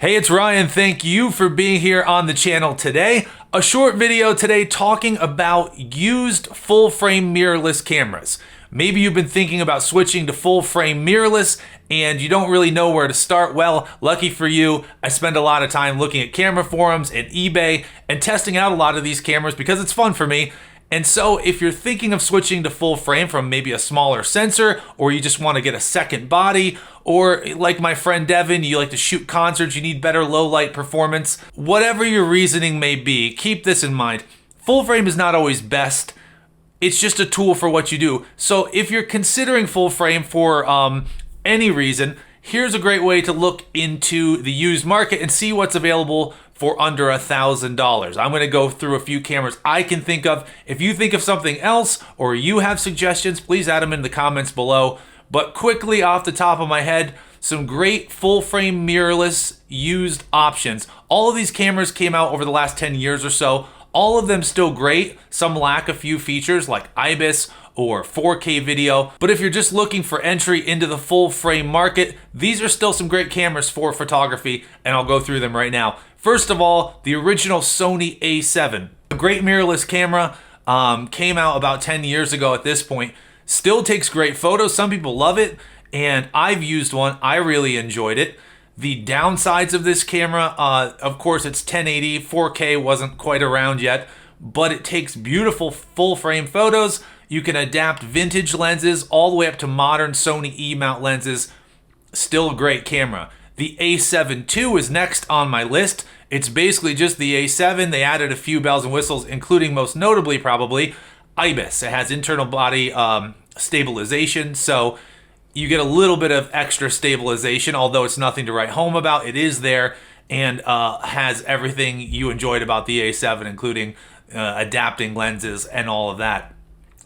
Hey, it's Ryan. Thank you for being here on the channel today. A short video today talking about used full frame mirrorless cameras. Maybe you've been thinking about switching to full frame mirrorless and you don't really know where to start. Well, lucky for you, I spend a lot of time looking at camera forums and eBay and testing out a lot of these cameras because it's fun for me. And so if you're thinking of switching to full frame from maybe a smaller sensor, or you just want to get a second body, or like my friend Devin, you like to shoot concerts, you need better low light performance, whatever your reasoning may be, keep this in mind. Full frame is not always best. It's just a tool for what you do. So if you're considering full frame for any reason, here's a great way to look into the used market and see what's available for under $1,000. I'm gonna go through a few cameras I can think of. If you think of something else or you have suggestions, please add them in the comments below. But quickly off the top of my head, some great full frame mirrorless used options. All of these cameras came out over the last 10 years or so. All of them still great. Some lack a few features like IBIS or 4K video. But if you're just looking for entry into the full frame market, these are still some great cameras for photography, and I'll go through them right now. First of all, the original Sony A7. A great mirrorless camera, came out about 10 years ago at this point. Still takes great photos. Some people love it, and I've used one. I really enjoyed it. The downsides of this camera, of course, it's 1080. 4K wasn't quite around yet, but it takes beautiful full frame photos. You can adapt vintage lenses all the way up to modern Sony E-mount lenses. Still a great camera. The A7 II is next on my list. It's basically just the A7. They added a few bells and whistles, including most notably probably IBIS. It has internal body stabilization, so you get a little bit of extra stabilization, although it's nothing to write home about. It is there and has everything you enjoyed about the A7, including adapting lenses and all of that.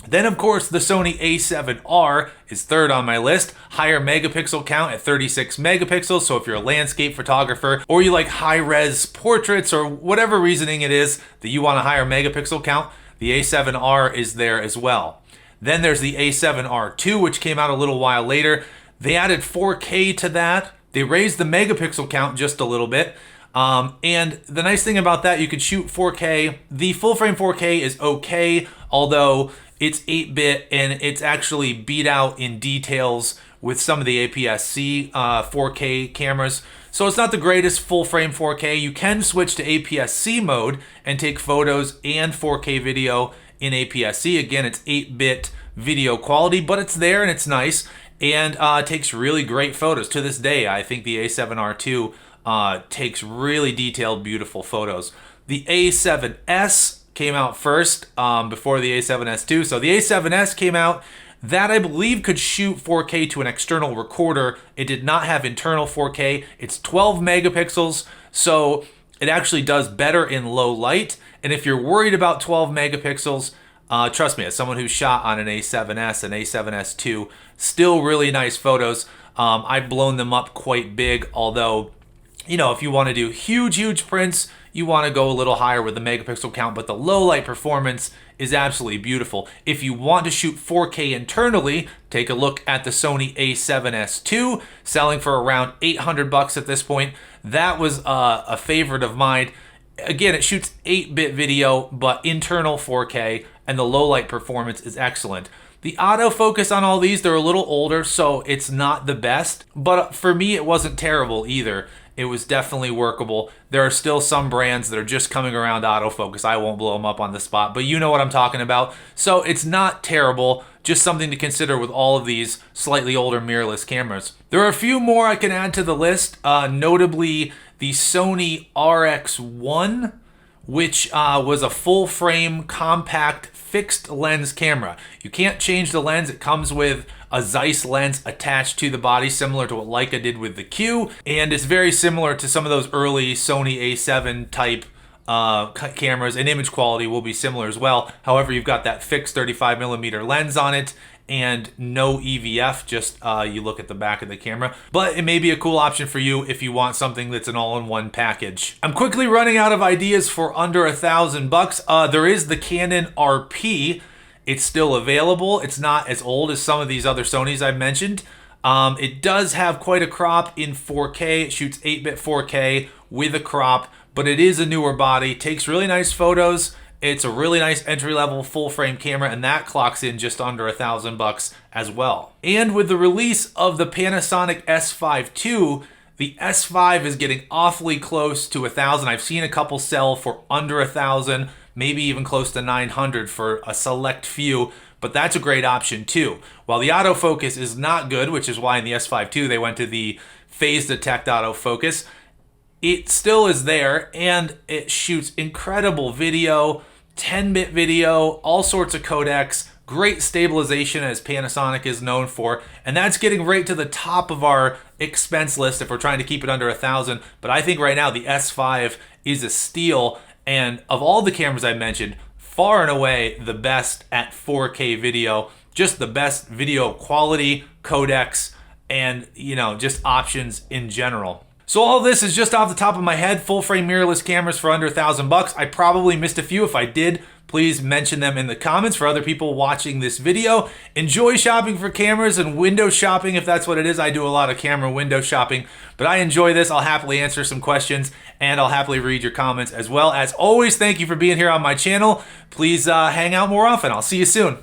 Then, of course, the Sony A7R is third on my list. Higher megapixel count at 36 megapixels. So if you're a landscape photographer or you like high-res portraits or whatever reasoning it is that you want a higher megapixel count, the A7R is there as well. Then there's the A7R2, which came out a little while later. They added 4K to that. They raised the megapixel count just a little bit. And the nice thing about that, you could shoot 4K. The full frame 4K is okay, although it's 8-bit and it's actually beat out in details with some of the APS-C 4K cameras. So it's not the greatest full frame 4K. You can switch to APS-C mode and take photos and 4K video in APS-C. Again, it's 8-bit video quality, but it's there and it's nice and takes really great photos. To this day, I think the A7R2 takes really detailed, beautiful photos. The A7S came out first before the A7S II. So the A7S came out. That, I believe, could shoot 4K to an external recorder. It did not have internal 4K. It's 12 megapixels, so it actually does better in low light. And if you're worried about 12 megapixels, trust me, as someone who shot on an A7S and A7S II, still really nice photos. I've blown them up quite big, although, you know, if you want to do huge prints, you want to go a little higher with the megapixel count, but the low light performance is absolutely beautiful. If you want to shoot 4K internally, take a look at the Sony A7S II, selling for around $800 at this point. That was a favorite of mine. Again, it shoots 8-bit video, but internal 4K, and the low light performance is excellent. The autofocus on all these, they're a little older, so it's not the best, but for me, it wasn't terrible either. It was definitely workable. There are still some brands that are just coming around autofocus. I won't blow them up on the spot, but you know what I'm talking about. So it's not terrible, just something to consider with all of these slightly older mirrorless cameras. There are a few more I can add to the list, notably the Sony RX1, which was a full frame compact fixed lens camera. You can't change the lens. It comes with a Zeiss lens attached to the body, similar to what Leica did with the Q, and it's very similar to some of those early Sony A7 type cameras, and image quality will be similar as well. However, you've got that fixed 35mm lens on it and no EVF, just you look at the back of the camera. But it may be a cool option for you if you want something that's an all-in-one package. I'm quickly running out of ideas for under $1,000. There is the Canon RP. It's still available. It's not as old as some of these other Sonys I've mentioned. It does have quite a crop in 4K. It shoots 8-bit 4K with a crop, but it is a newer body. Takes really nice photos. It's a really nice entry-level full-frame camera, and that clocks in just under $1,000 as well. And with the release of the Panasonic S5 II, the S5 is getting awfully close to $1,000. I've seen a couple sell for under $1,000, maybe even close to $900 for a select few, but that's a great option too. While the autofocus is not good, which is why in the S5 II they went to the phase detect autofocus, it still is there, and it shoots incredible video, 10-bit video, all sorts of codecs, great stabilization as Panasonic is known for, and that's getting right to the top of our expense list if we're trying to keep it under $1,000. But I think right now the S5 is a steal, and of all the cameras I mentioned, far and away the best at 4K video, just the best video quality, codecs, and just options in general. So all this is just off the top of my head, full frame mirrorless cameras for under $1,000. I probably missed a few. If I did, please mention them in the comments for other people watching this video. Enjoy shopping for cameras and window shopping if that's what it is. I do a lot of camera window shopping, but I enjoy this. I'll happily answer some questions, and I'll happily read your comments as well. As always, thank you for being here on my channel. Please hang out more often. I'll see you soon.